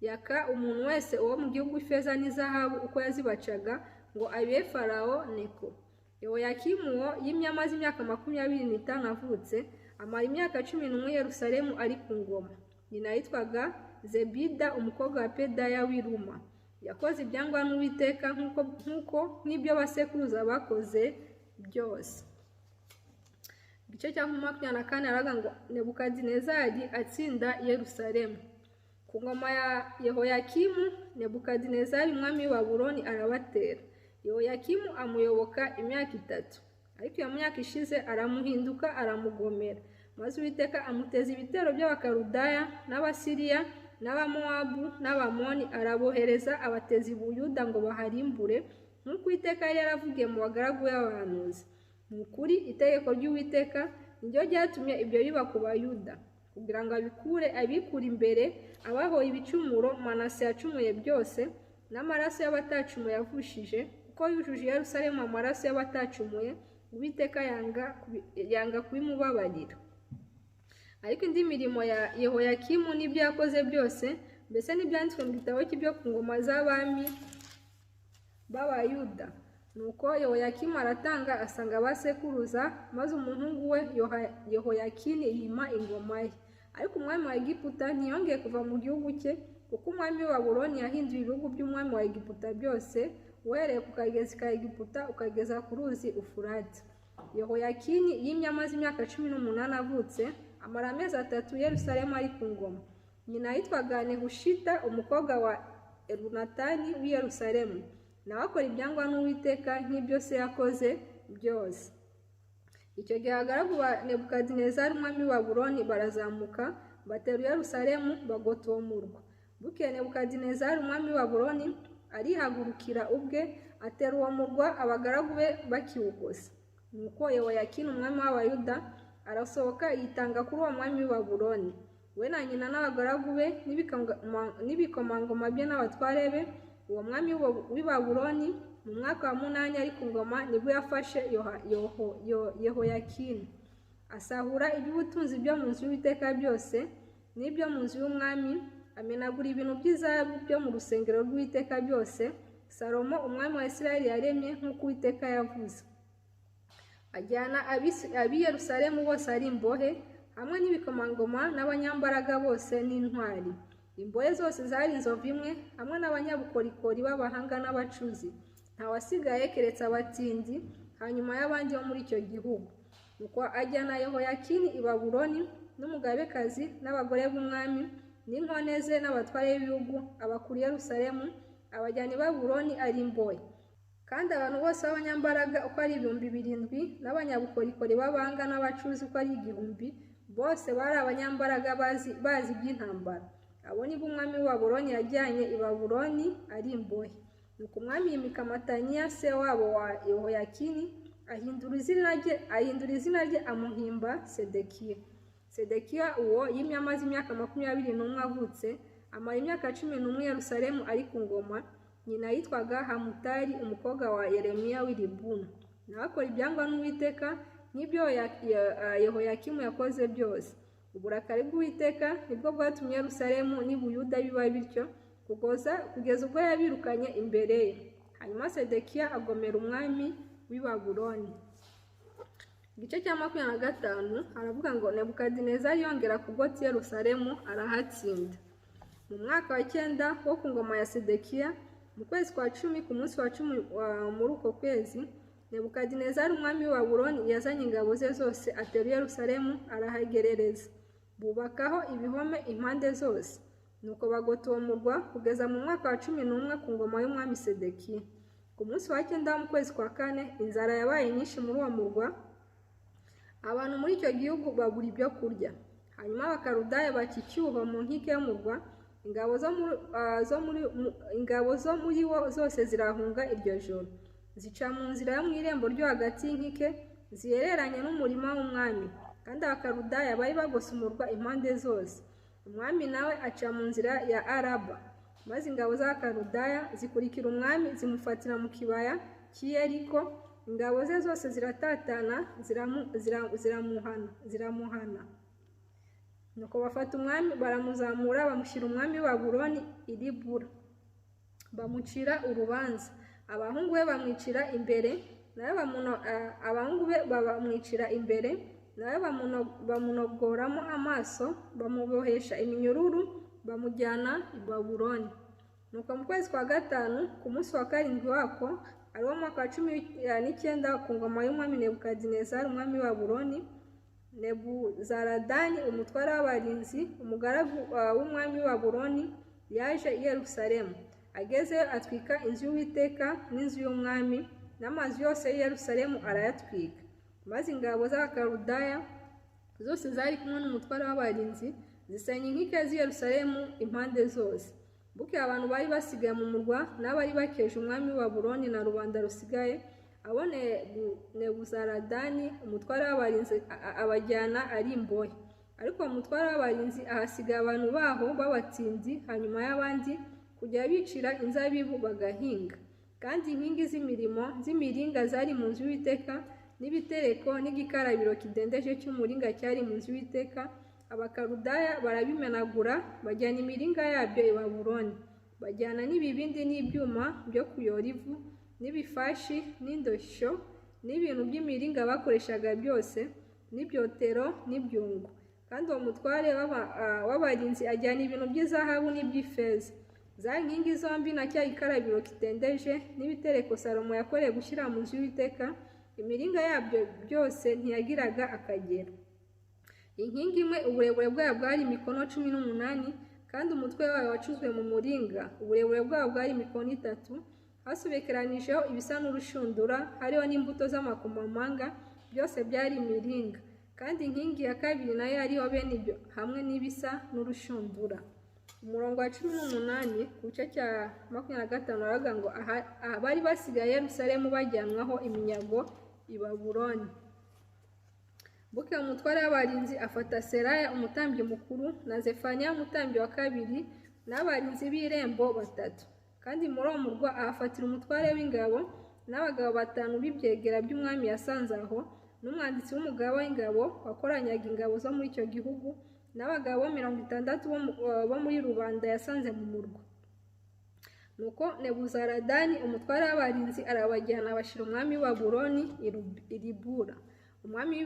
Yaka umuntu wese uwo mu gihugu ifeza n'izahabu uko yazibacaga, ngo abihe Farawo Neko. Yehoyakimu yimye amaze imyaka 25 avutse, amara imyaka 11 Yerusalemu ari ku ngoma. Nyina yitwaga Zebida umukobwa wa Pedaya w'i Ruma. Yakoze ibyangwa n'Uwiteka nk'uko n'ibyo basekuruza bakoze byose. Igice cya 24 aravuga ngo Nebukadinezari atsinda Yerusalemu. Ku ngoma ya Yehoyakimu, Nebukadinezari umwami w'i Babuloni arabatera. Yehoyakimu amuyoboka imyaka 3, ariko iyo myaka ishize aramuhinduka, aramugomera. Maze Uwiteka amuteza ibitero by'Abakarudaya n'Abasiriya n'Abamowabu n'Abamoni, arabohereza abatezi i Buyuda ngo baharimbure, nk'uko Uwiteka yari yaravugiye mu bagaragu b'abahanuzi. Ni ukuri itegeko ry'Uwiteka niryo ryatumye ibyo biba ku bayuda kugira ngo abikure imbere abahoye ibicumuro Manase yacumuye byose n'amaraso y'abatacumuye yavushije kuko yujuje Yerusalemu amaraso y'abatacumuye Uwiteka yanga kubimubabarira. Ariko indi mirimo ya Yehoyakimu n'ibyo yakoze byose mbese n'ibyanditswe mu gitabo cy'ibyo ku ngoma z'abami b'Abayuda. Nuko Yehoyakimu aratanga asanga abasekuruza maze umuhungu we Yehoyakini yima ingoma ye. Ariko umwami wa Egiputa ntiyongeye kuva mu gihugu cye kuko umwami wa Babuloni yahinduye ibihugu by'umwami wa Egiputa byose uhereye ku kagezi ka Egiputa ukageza ku ruzi Ufurate. Yehoyakini yimye amaze imyaka 18 avutse amara amezi 3 Yerusalemu ari ku ngoma. Nyina yitwaga Nehushita umukobwa wa Elunatani w'i Yerusalemu. Nawe akora ibyangwa n'Uwiteka nk'ibyo se yakoze byose. Icyo gihe abagaragu ba Nebukadinezari umwami wa Babuloni barazamuka batera Yerusalemu bagota uwo murwa. Bukeye Nebukadinezari umwami wa Babuloni arihagurukira ubwe atera uwo murwa abagaragu be bakiwugose. Nuko Yehoyakini umwami w'Abayuda arasohoka yitanga kuri uwo mwami wa Babuloni, we na nyina n'abagaragu be n'ibikomangoma bye n'abatware be. Uwo mwami w'i Babuloni mu mwaka wa 8 ari ku ngoma nibwo yafashe Yehoyakini asahura iby'ubutunzi byo mu nzu y'Uwiteka byose n'ibyo mu nzu y'umwami, amenagura ibintu by'izahabu byo mu rusengero rw'Uwiteka byose Salomo umwami wa Isirayeli yaremye nk'uko Uwiteka yavuze. Ajyana ab'i Yerusalemu bose ari imbohe hamwe n'ibikomangoma n'abanyambaraga bose n'intwari. Imbohe zose zari inzovu imwe hamwe n'abanyabukorikori b'abahanga n'abacuzi, ntawasigaye keretse abatindi hanyuma y'abandi bo muri icyo gihugu. Nuko ajyana Yehoyakini i Babuloni n'umugabekazi n'abagore b'umwami n'inkone ze n'abatware b'ibihugu abakuru Yerusalemu abajyana i Babuloni ari imbohe. Kandi abantu bose b'abanyambaraga uko ari 7,000 n'abanyabukorikori b'abahanga n'abacuzi uko ari 1,000 bose bari abanyambaraga bazi iby'intambara. Abo ni bo umwami wa Babuloni yajyanye i Babuloni ari imbohe. Nuko umwami yimika Mataniya se wabo wa Yehoyakini ahindura izina rye amuhimba Sedekiya. Sedekiya uwo yimye amaze imyaka 21 avutse amara imyaka 11 Yerusalemu ari ku ngoma. Nyina yitwaga Hamutali umukobwa wa Yeremiya w'i Libuna. Nawe akora ibyangwa n'Uwiteka n'ibyo Yehoyakimu yakoze byose. Uburakari bw'Uwiteka nibwo bwatumye Yerusalemu n'Ubuyuda biba bityo kugeza ubwo yabirukanye imbere ye. Hanyuma Sedekiya agomera umwami w'i Babuloni. Igice cya 25 haravuga ngo Nebukadinezari yongera kugota Yerusalemu arahatsinda. Mu mwaka wa 9 wo ku ngoma ya Sedekiya mu kwezi kwa 10 ku munsi wa 10 muri uko kwezi Nebukadinezari umwami wa Babuloni yazanye ingabo ze zose atera Yerusalemu arahagerereza, bubakaho ibihome impande zose. Nuko bagota uwo murwa kugeza mu mwaka wa 11 ku ngoma y'umwami Sedekiya. Ku munsi wa 9 mu kwezi kwa 4 inzara yabaye nyinshi muri uwo murwa, abantu muri icyo gihugu babura ibyo kurya. Hanyuma abakarudaya bakicyuho mu nkike y'umurwa, ingabo zo muri wo zose zirahunga iryo joro, zica mu nzira yo mu irembo ryo hagati y'inkike ziyereranye n'umurima w'umwami, kandi abakarudaya bari bagose umurwa impande zose. Umwami nawe aca mu nzira ya Araba, maze ingabo z'abakarudaya zikurikira umwami zimufatira mu kibaya cy'i Yeriko. Ingabo ze zose ziratatana ziramuhana. Nuko bafata umwami baramuzamura bamushyira umwami wa Babuloni i Ribula, bamucira urubanza. Abahungu be bamwicira imbere nawe bamunogoramo amaso, bamubohesha iminyururu, bamujyana i Babuloni. Nuko mu kwezi kwa 5 ku munsi wa 7 wako ari wo mwaka wa 19 ku ngoma y'umwami Nebukadinezari umwami wa Babuloni, Nebuzaradani umutware w'abarinzi umugaragu w'umwami wa Babuloni yaje i Yerusalemu. Agezeyo atwika inzu y'Uwiteka n'inzu y'umwami n'amazu yose y'i Yerusalemu arayatwika. Maze ingabo z'abakarudaya zose zari kumwe n'umutware w'abarinzi zisenya inkike z'i Yerusalemu impande zose. Bukeye abantu bari basigaye mu murwa n'abari bakeje umwami wa Babuloni na rubanda rusigaye, abone Nebuzaradani umutware w'abarinzi abajyana ari imbohe. Ariko umutware w'abarinzi ahasiga abantu baho b'abatsinzi hanyuma y'abandi kujya bicira inzabibu bagahinga. Kandi inkingi z'imiringa zari mu nzu y'Uwiteka n'ibitereko n'igikarabiro kidendeje cy'umuringa cyari mu nzu y'Uwiteka, Abakaludaya barabimenagura bajyana imiringa yabyo i Babuloni, bajyana n'ibibindi n'ibyuma byo kuyora ivu n'ibifashi n'indoshyo n'ibintu by'imiringa bakoreshaga byose n'ibyotero n'ibyungu. Kandi uwo mutware w'abarinzi ajyana ibintu by'izahabu n'iby'ifeza. Za nkingi zombi na cya gikarabiro kitendeje n'ibitereko Salomo yakoreye gushyira mu nzu y'Uwiteka, imiringa yabyo byose ntiyagiraga akagero. Inkingi imwe uburebure bwayo bwari mikono 18, kandi umutwe wayo wacuzwe mu muringa, uburebure bwayo bwari mikono 3, hasubekeranijeho ibisa n'urushundura, hariho n'imbuto z'amakomamanga, byose byari imiringa. Kandi inkingi ya kabiri nayo hariho bene ibyo hamwe n'ibisa n'urushundura. Umurongo wa 18 ku gice cya 25 baravuga ngo bari basigaye Yerusalemu bajyanwaho iminyago i Babuloni. Bukeye umutware w'abarinzi afata Seraya umutambyi mukuru na Zefaniya umutambyi wa kabiri n'abarinzi b'irembo 3. Kandi muri uwo murwa ahafatira umutware w'ingabo n'abagabo 5 b'ibyegera by'umwami yasanze aho, n'umwanditsi w'umugaba w'ingabo wakoranyaga ingabo zo muri icyo gihugu, n'abagabo 60 bo muri rubanda yasanze mu murwa. Nuko Nebuzaradani umutware w'abarinzi arabajyana abashyira umwami w'i Babuloni i Ribula. Umwami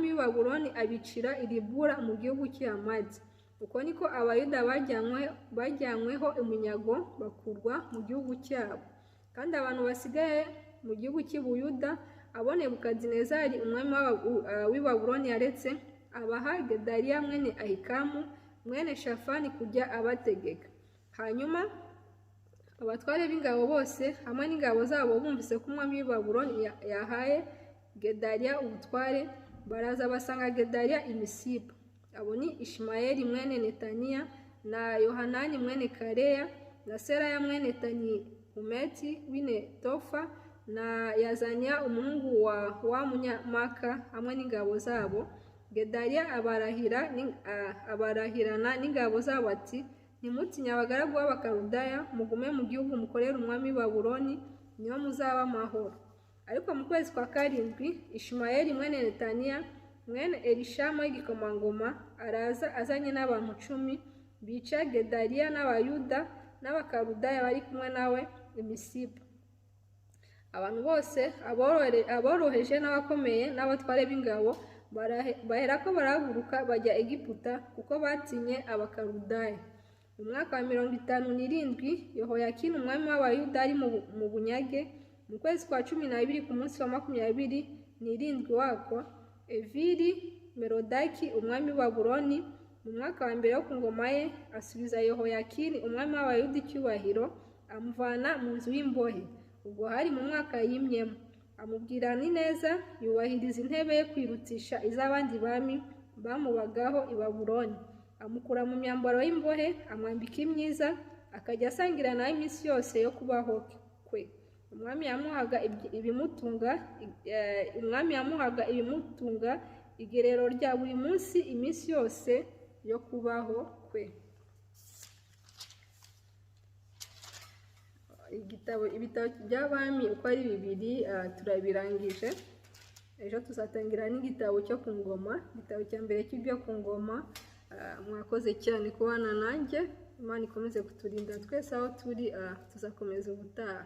w'i Babuloni abicira i Ribula mu gihugu cy'Amadi. Uko niko abayuda bajyanyweho iminyago bakurwa mu gihugu cyabo. Kandi abantu basigaye mu gihugu cy'Ubuyuda abo Nebukadinezari umwami w'i Babuloni yaretse, abaha Gedaliya mwene Ahikamu mwene Shafani kujya abategeka. Hanyuma abatware b'ingabo bose hamwe n'ingabo zabo bumvise ko umwami w'i Babuloni yahaye Gedaliya ubutware, baraza basanga Gedaliya i Misipa. Abo ni Ishimayeli mwene Netaniya na Yohanani mwene Kareya na Seraya mwene Tanihumeti w'Inetofa na Yazaniya umuhungu wa Munyamaka hamwe n'ingabo zabo. Gedaliya abarahirana n'ingabo zabo ati, ntimutinye abagaragu b'Abakaludaya, mugume mu gihugu mukorera umwami w'i Babuloni, niho muzaba amahoro. Ariko mu kwezi kwa 7 Ishimayeli mwene Netaniya mwene Elishama w'igikomangoma araza azanye n'abantu 10, bica Gedaliya n'Abayuda n'Abakaludaya bari kumwe nawe i Misipa. Abantu bose aboroheje n'abakomeye n'abatware b'ingabo baherako barahaguruka bajya Egiputa, kuko batinye Abakaludaya. Mu mwaka wa 57 Yehoyakini umwami w'Abayuda ari mu bunyage, mu kwezi kwa 12 ku munsi wa 27 wako, Evili Merodaki umwami w'i Babuloni mu mwaka wa mbere wo ku ngoma ye asubiza Yehoyakini umwami w'Abayuda icyubahiro, amuvana mu nzu y'imbohe. Ubwo hari mu mwaka yimyemo, amubwira neza, yubahiriza intebe ye kwirutisha iz'abandi bami bamubagaho i Babuloni. Amukura mu myambaro y'imbohe, amwambika imyiza, akajya asangira nawe iminsi yose yo kubaho kwe. Umwami yamuhaga ibimutunga igerero rya buri munsi iminsi yose yo kubaho kwe. Ibitabo by'abami uko ari 2 turabirangije. Ejo tuzatangira n'igitabo cyo ku ngoma, igitabo cya mbere cy'ibyo ku ngoma. Mwakoze cyane kubana nanjye, Imana ikomeze kuturinda twese aho turi, tuzakomeza ubutaha.